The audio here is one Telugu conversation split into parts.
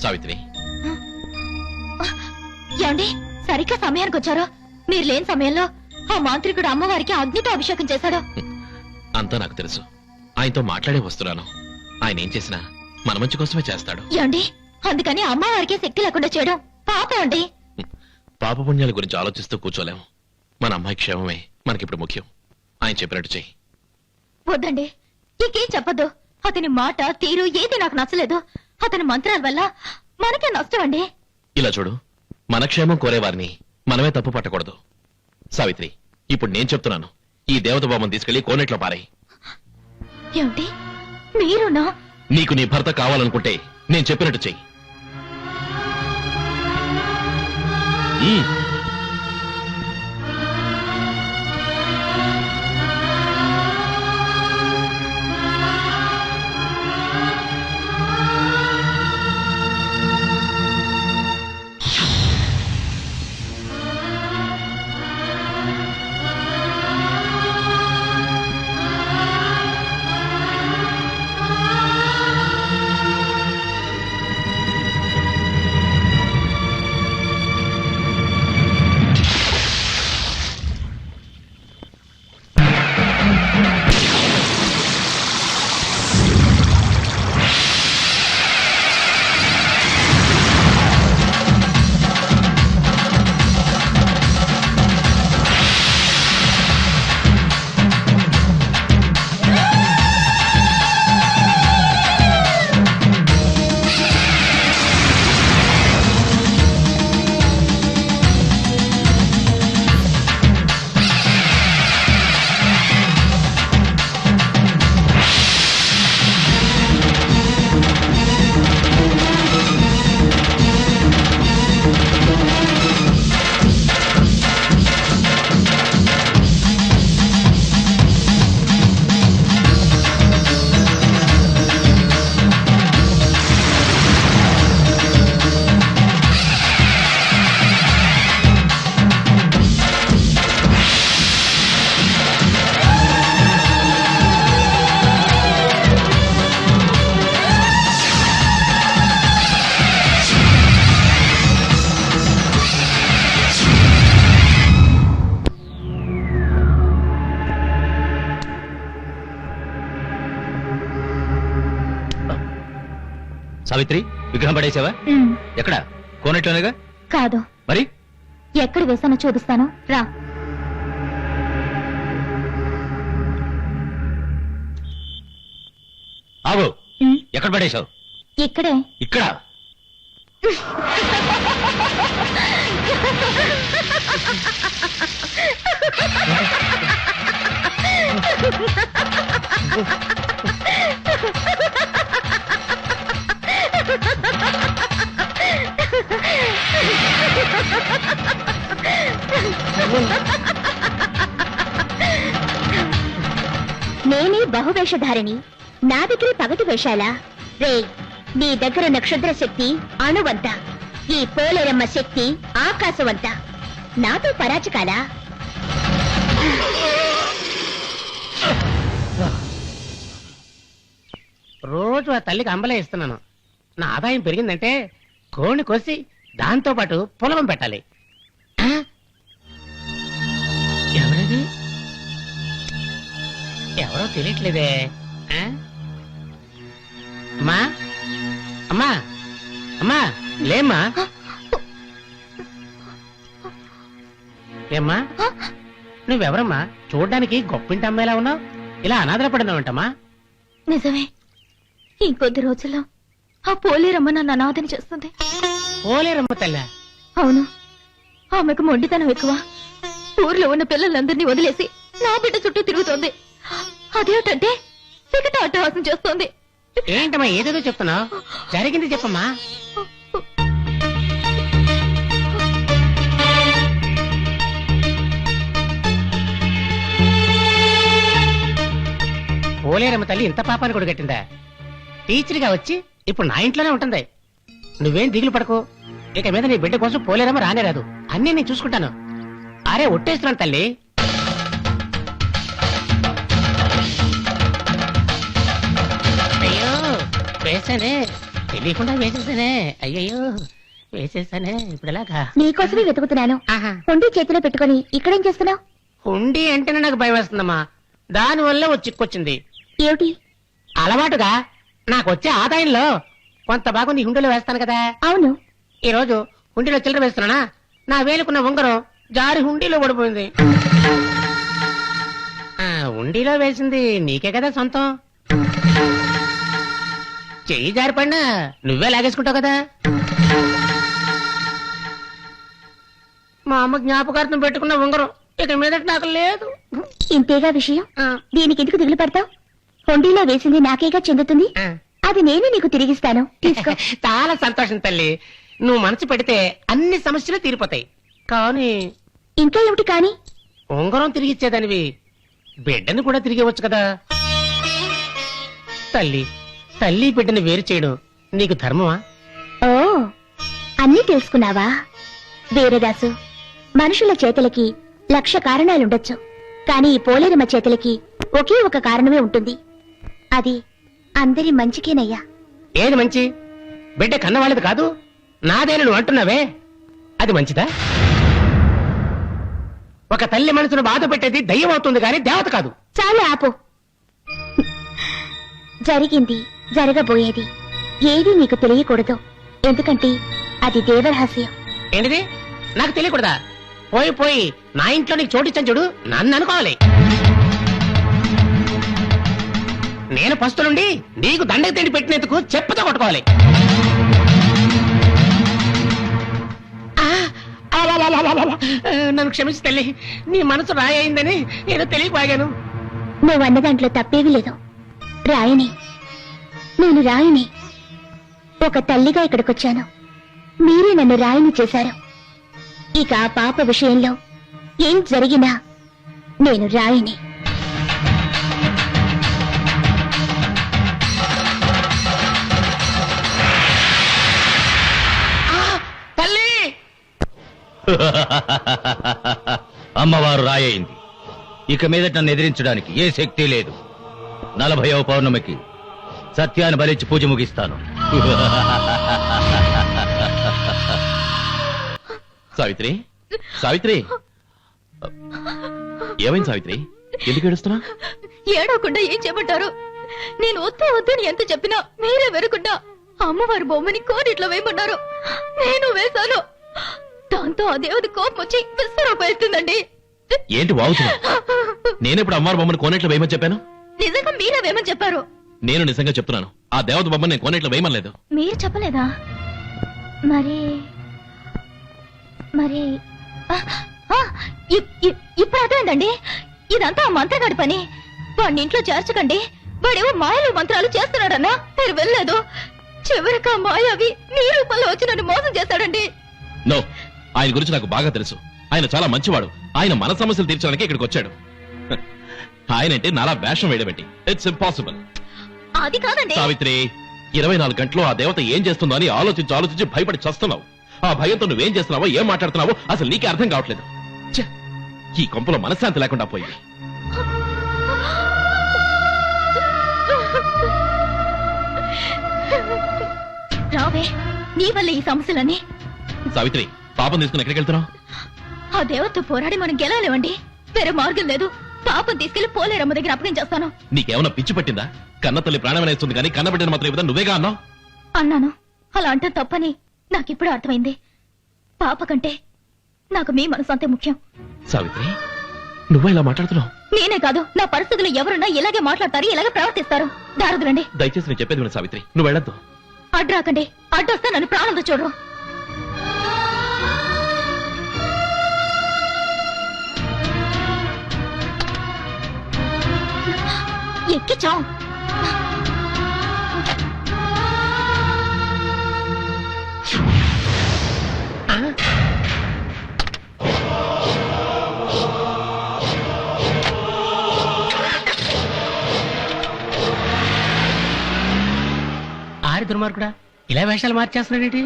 సావిత్రి, ఏమండి సరిగ్గా సమయానికి వచ్చారో? మీరు లేని సమయంలో ఆ మాంత్రికుడు అమ్మవారికి అగ్నితో అభిషేకం చేశాడు. అంతా నాకు తెలుసు. ఆయనతో మాట్లాడే వస్తున్నాను. ఆయన ఏం చేసినా మన మంచి కోసమే చేస్తాడు. ఏమండి అందుకని అమ్మవారికి శక్తి లేకుండా చేయడం పాపం అండి. పాపపుణ్యాల గురించి ఆలోచిస్తూ కూర్చోలేము. మన అమ్మాయి క్షేమమే మనకిప్పుడు ముఖ్యం. ఆయన చెప్పినట్టు చెయ్యి. వద్దండి, ఇంకేం చెప్పద్దు. అతని మాట తీరు ఏది నాకు నచ్చలేదు. అతని మంత్రాల వల్ల మనకే నష్టం అండి. ఇలా చూడు, మన క్షేమం కోరేవారిని మనమే తప్పు పట్టకూడదు. సావిత్రి, ఇప్పుడు నేను చెప్తున్నాను, ఈ దేవత బొమ్మను తీసుకెళ్లి కోనేట్లో పారాయి. ఏమిటి మీరునా? నీకు నీ భర్త కావాలనుకుంటే నేను చెప్పినట్టు చెయ్యి. సావిత్రి, విగ్రహం పడేసావా? ఎక్కడ? కోనేట్లోనేగా? కాదు. మరి ఎక్కడ వేసానో చూపిస్తాను రా. ఆగు. ఎక్కడ పడేశావు? ఇక్కడే. ఇక్కడ? నేనే బహువేషధారిణి. నా దగ్గర పగటి వేషాల రే. నీ దగ్గర నక్షత్ర శక్తి అణువంత, ఈ పోలేరమ్మ శక్తి ఆకాశవంత. నాతో పరాచకాలా? రోజు ఆ తల్లికి అంబలే ఇస్తున్నాను. నా ఆదాయం పెరిగిందంటే కోడిని కోసి దాంతో పాటు పొలం పెట్టాలి. ఎవరది? ఎవరో తెలియట్లేదే. అమ్మా, అమ్మా, అమ్మా, లేమ్మా. ఏమ్మా, నువ్వెవరమ్మా? చూడ్డానికి గొప్పింటి అమ్మాయిలా ఉన్నావు. ఇలా అనాథల పడినావంటమ్మా? నిజమే. ఇంకొద్ది రోజుల్లో ఆ పోలేరమ్మ నన్ను అనాథని చేస్తుంది. పోలేరమ్మ తల్లి? అవును. ఆమెకు మొండితనం ఎక్కువ. ఊర్లో ఉన్న పిల్లలందరినీ వదిలేసి నా బిడ్డ చుట్టూ తిరుగుతోంది. అదేమిటంటే వికట అట్టహాసం చేస్తోంది. ఏంటమ్మా ఏదేదో చెప్తున్నావు? జరిగింది చెప్పమ్మా. పోలేరమ్మ తల్లి ఇంత పాపాన్ని కూడా కట్టిందా? టీచర్గా వచ్చి ఇప్పుడు నా ఇంట్లోనే ఉంటుంది. నువ్వేం దిగులు పడకు. ఇక మీద నీ బిడ్డ కోసం పోలేరమ్మ రానే రాదు. అన్నీ నేను చూసుకుంటాను. అరే ఒట్టేస్తున్నాను తల్లి. అయ్యో వేసానే. తెలియకుండా వేసేసానే, అయ్యయ్యో వేసేసానే. ఇప్పుడు ఎలాగా? నీకోసమే వెతుకుతున్నాను. ఆహా. హుండీ చేతిలో పెట్టుకొని ఇక్కడేం చేస్తున్నావు? హుండీ అంటేనే నాకు భయం వేస్తుందమ్మా. దాని వల్ల ఓ చిక్కొచ్చింది. ఏమిటి? అలవాటుగా నాకు వచ్చే ఆదాయంలో కొంత భాగం నీ హుండీలో వేస్తాను కదా. అవును. ఈ రోజు హుండీలో చిల్లర వేస్తున్నానా, నా వేలుకున్న ఉంగరం జారి హుండీలో పడిపోయింది. హుండీలో వేసింది నీకే కదా సొంతం. చెయ్యి జారిపడినా నువ్వే లాగేసుకుంటావు కదా. మా అమ్మ జ్ఞాపకార్థం పెట్టుకున్న ఉంగరం ఇక మీదట నాకు లేదు. ఇంతేగా విషయం. ఆ, దీనికి ఎందుకు దిగులు పడతావు? హుండీలో వేసింది నాకేగా చెందుతుంది. ఆ. అది నేను నీకు తిరిగిస్తాను. తీసుకో. చాలా సంతోషం తల్లి. నువ్వు మనసు పెడితే అన్ని సమస్యలు తీరిపోతాయి. కానీ ఇంకా ఏమిటి కాని? ఉంగరం తిరిగిచ్చేదానివి బిడ్డను కూడా తిరిగివచ్చు కదా. తల్లి తల్లి బిడ్డను వేరు చేయడం నీకు ధర్మమా? ఓ, అన్నీ తెలుసుకున్నావా? వీరదాసు, మనుషుల చేతులకి 1,00,000 కారణాలుండొచ్చు. కానీ ఈ పోలేరమ్మ చేతులకి ఒకే ఒక కారణమే ఉంటుంది. అది అందరి మంచికేనయ్యా. ఏది మంచి? బిడ్డ కన్నవాళ్ళది కాదు, నాదేనా నువ్వు అంటున్నావే, అది మంచిదా? ఒక తల్లి మనసును బాధ పెట్టేది దయ్యం అవుతుంది కానీ దేవత కాదు. చాలా ఆపు. జరిగింది, జరగబోయేది ఏది నీకు తెలియకూడదు. ఎందుకంటే అది దేవరహస్యం. ఏంటిది? నాకు తెలియకూడదా? పోయి పోయి నా ఇంట్లో నీకు చోటిచ్చాను చూడు, నన్ను అనుకోవాలి. నేను పస్తులుండి నీకు దండకు తిండి పెట్టినందుకు చెప్పుతో కొట్టుకోవాలి. ఆ, అలలలలలల. నన్ను క్షమించి తల్లి, నీ మనసు రాయి అయిందని నేను తెలియకపోయాను. నువ్వన్న దాంట్లో తప్పేవి లేదు. రాయిని, నేను రాయిని. ఒక తల్లిగా ఇక్కడికొచ్చాను. మీరే నన్ను రాయిని చేశారు. ఇక ఆ పాప విషయంలో ఏం జరిగినా నేను రాయిని. తల్లి అమ్మవారు రాయైంది. ఇక మీదట నన్ను ఎదిరించడానికి ఏ శక్తి లేదు. 40వ పౌర్ణమికి సత్యాన్ని బలిచ్చి పూజ ముగిస్తాను. సావిత్రి, సావిత్రి, ఏమైంది సావిత్రి? ఎందుకు ఏడుస్తున్నా? ఏడవకుండా ఏం చేయమంటారు? నేను వద్దు వద్దని ఎంత చెప్పినా మీరే వెరకుండా అమ్మవారి బొమ్మని కోరిట్లో వేయమన్నారు. నేను వేశాను. దాంతో ఆ దేవుడి కోపం వచ్చి విస్తరూపేస్తుందండి. ఏంటి వాగుతున్నా? నేనెప్పుడు అమ్మారు బొమ్మను కోనేట్లో వేయమని చెప్పాను? నిజంగా మీరే వేయమని చెప్పారు. నేను నిజంగా చెప్తున్నాను, ఆ దేవత బొమ్మను నేను కోనేట్లో వేయమనలేదు. మీరు చెప్పలేదా? మరి మరి ఆ, ఆ, ఇప్పుడు అదేందండి? ఇదంతా ఆ మంత్రగాడి పని. వాడిని ఇంట్లో చేర్చకండి, వాడేవో మాయలు మంత్రాలు చేస్తున్నాడన్నా మీరు వెళ్ళలేదు. చివరికి ఆ మాయావి మీ రూపంలో వచ్చి నన్ను మోసం చేశాడండి. నో, ఆయన గురించి నాకు బాగా తెలుసు. ఆయన చాలా మంచివాడు. ఆయన మన సమస్యలు తీర్చడానికి ఇక్కడికి వచ్చాడు. ఆయన అంటే నాలా వేషం వేయడమేంటి? It's impossible. అది కాదండి. సావిత్రి, 24 గంటలు ఆ దేవత ఏం చేస్తుందో అని ఆలోచించి ఆలోచించి భయపడి చస్తున్నావు. ఆ భయంతో నువ్వేం చేస్తున్నావో, ఏం మాట్లాడుతున్నావో అసలు నీకే అర్థం కావట్లేదు. ఛే, ఈ కొంపలో మనశ్శాంతి లేకుండా పోయింది. రావే, నీ వల్ల ఈ సమస్యలని. సావిత్రి, పాపం తీసుకుని ఎక్కడికి వెళ్తున్నావు? ఆ దేవతతో పోరాడి మనం గెలవలేమండి. వేరే మార్గం లేదు. పాపం తీసుకెళ్లి పోలేరమ్మ దగ్గర అప్పగించేస్తాను. నీకేమన్నా పిచ్చి పట్టిందా? కన్న తల్లి ప్రాణమనేస్తుంది కానీ కన్నబిడ్డను మాత్రం ఇవ్వదా? నువ్వేగా అన్నావు. అన్నాను. అలా అంటే తప్పని నాకిప్పుడు అర్థమైంది. పాప కంటే నాకు మీ మనసు అంతే ముఖ్యం. సావిత్రి, నువ్వే ఇలా మాట్లాడుతున్నావు? నేనే కాదు, నా పరిస్థితులు ఎవరున్నా ఇలాగే మాట్లాడతారు, ఇలాగే ప్రవర్తిస్తారు. దారదులండి. దయచేసి నేను చెప్పేది విను సావిత్రి, నువ్వు వెళ్ళొద్దు. అడ్డు రాకండి. అడ్డొస్తే నన్ను ప్రాణంతో చూడరు. ఎక్కిచాం. ఆరి దుర్మార్గుడా, ఇలా వేషాలు మార్చేస్తున్నాడేంటి?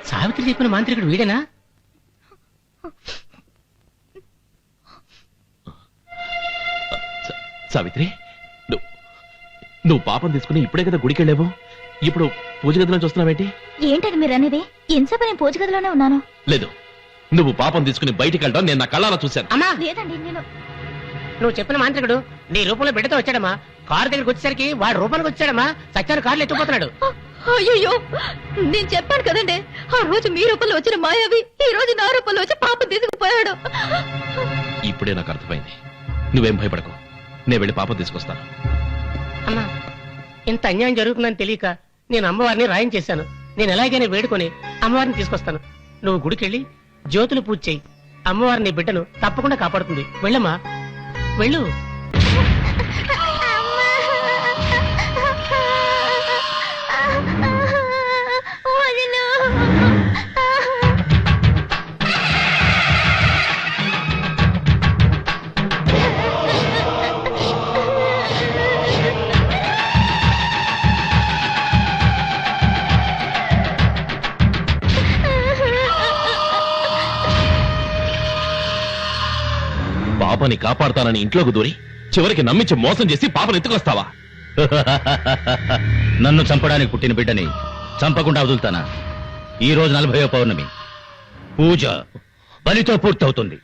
సావిత్రి చెప్పిన మాంత్రికుడు వీడేనా? సావిత్రి, నువ్వు పాపం తీసుకుని ఇప్పుడే కదా గుడికి వెళ్ళావు. ఇప్పుడు పూజ గదిలో చూస్తున్నావేంటి? ఏంటని మీరు అనేది? ఎంతసేపు నేను పూజ గదిలోనే ఉన్నాను. లేదు, నువ్వు పాపం తీసుకుని బయటికి వెళ్ళడం నేను నా కళ్ళారా చూశాను. అమ్మా, లేదండి, నేను నువ్వు చెప్పిన మాంత్రికుడు నీ రూపంలో బిడ్డతో వచ్చాడమ్మా. కారు దగ్గరికి వచ్చేసరికి వాడు రూపానికి వచ్చాడమ్మా. సత్యాన్ని కారులో ఎత్తుకుపోతున్నాడు. అయ్యో, నేను చెప్పాను కదండి, ఆ రోజు మీ రూపంలో వచ్చిన మాయావి ఈ రోజు నా రూపంలో వచ్చి పాపం తీసుకుపోయాడు. ఇప్పుడే నాకు అర్థమైంది. నువ్వేం భయపడకు, నేను వెళ్ళి పాపం తీసుకొస్తాను. అమ్మా, ఇంత అన్యాయం జరుగుతుందని తెలియక నేను అమ్మవారిని రాయం చేశాను. నేను ఎలాగైనా వేడుకొని అమ్మవారిని తీసుకొస్తాను. నువ్వు గుడికెళ్ళి జ్యోతులు పూజ చెయ్యి. అమ్మవారి నీ బిడ్డను తప్పకుండా కాపాడుతుంది. వెళ్ళమ్మా, వెళ్ళు. పాపని కాపాడతానని ఇంట్లోకి దూరి చివరికి నమ్మించి మోసం చేసి పాపను ఎత్తుకొస్తావా? నన్ను చంపడానికి పుట్టిన బిడ్డని చంపకుండా వదులుతానా? ఈ రోజు 40వ పౌర్ణమి. పూజ బలితో పూర్తవుతుంది.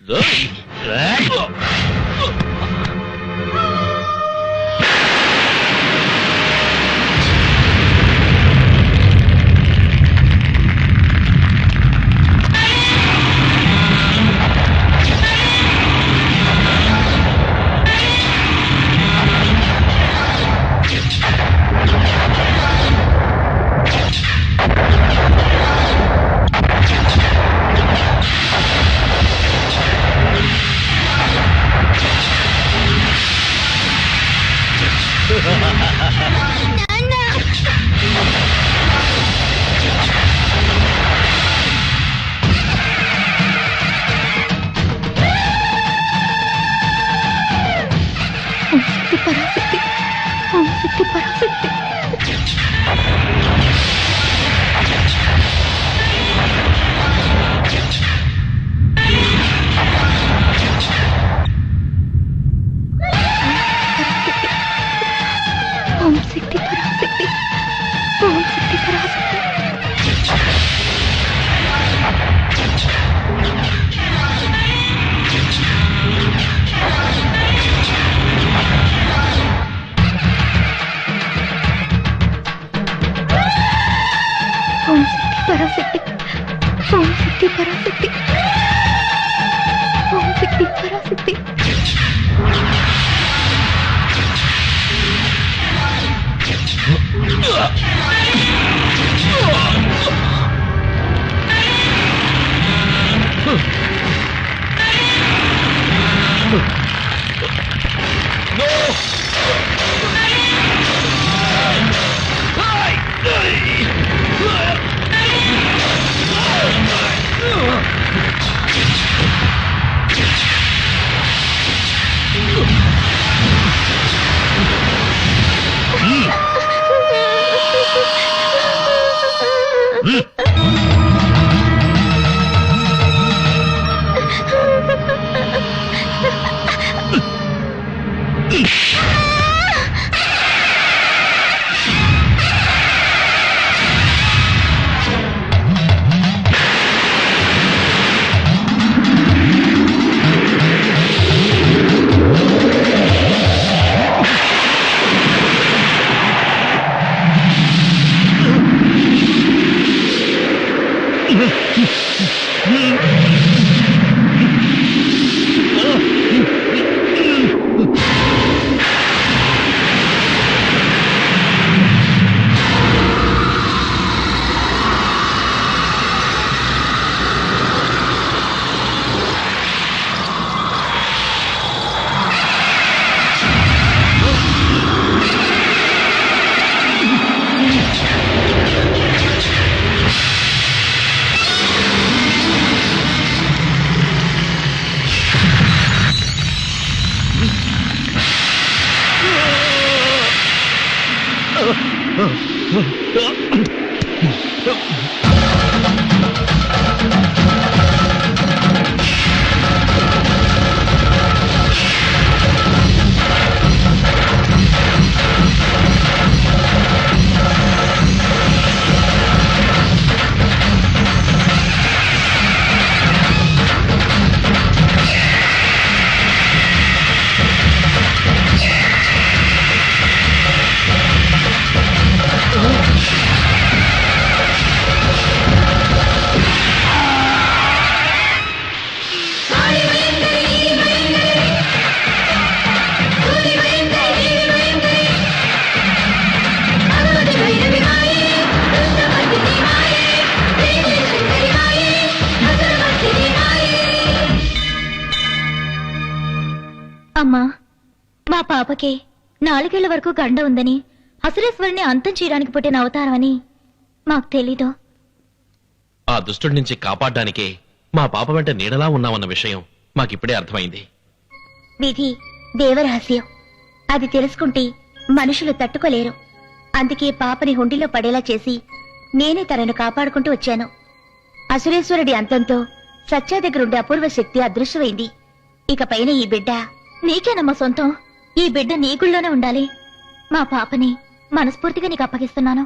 పాపకి 4 ఏళ్ల వరకు గండ ఉందని, అసురేశ్వరిని అంతం చేయడానికి పుట్టిన అవతారం అని మాకు తెలీదు. ఆ దుష్టుడి నుంచి కాపాడడానికే మా పాప వెంట నీడలా ఉన్నామన్న విషయం మాకిప్పుడే అర్థమైంది. విధి దేవరహస్యం. అది తెలుసుకుంటే మనుషులు తట్టుకోలేరు. అందుకే పాపని హుండీలో పడేలా చేసి నేనే తనను కాపాడుకుంటూ వచ్చాను. అసురేశ్వరుడి అంతంతో సత్య దగ్గరుండే అపూర్వ శక్తి అదృశ్యమైంది. ఇక పైన ఈ బిడ్డ నీకేనమ్మా సొంతం. ఈ బిడ్డ నీ గుళ్ళోనే ఉండాలి. మా పాపని మనస్ఫూర్తిగా నీకు అప్పగిస్తున్నాను.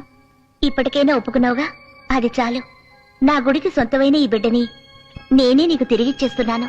ఇప్పటికైనా ఒప్పుకున్నావుగా, అది చాలు. నా గుడికి సొంతమైన ఈ బిడ్డని నేనే నీకు తిరిగిచ్చేస్తున్నాను.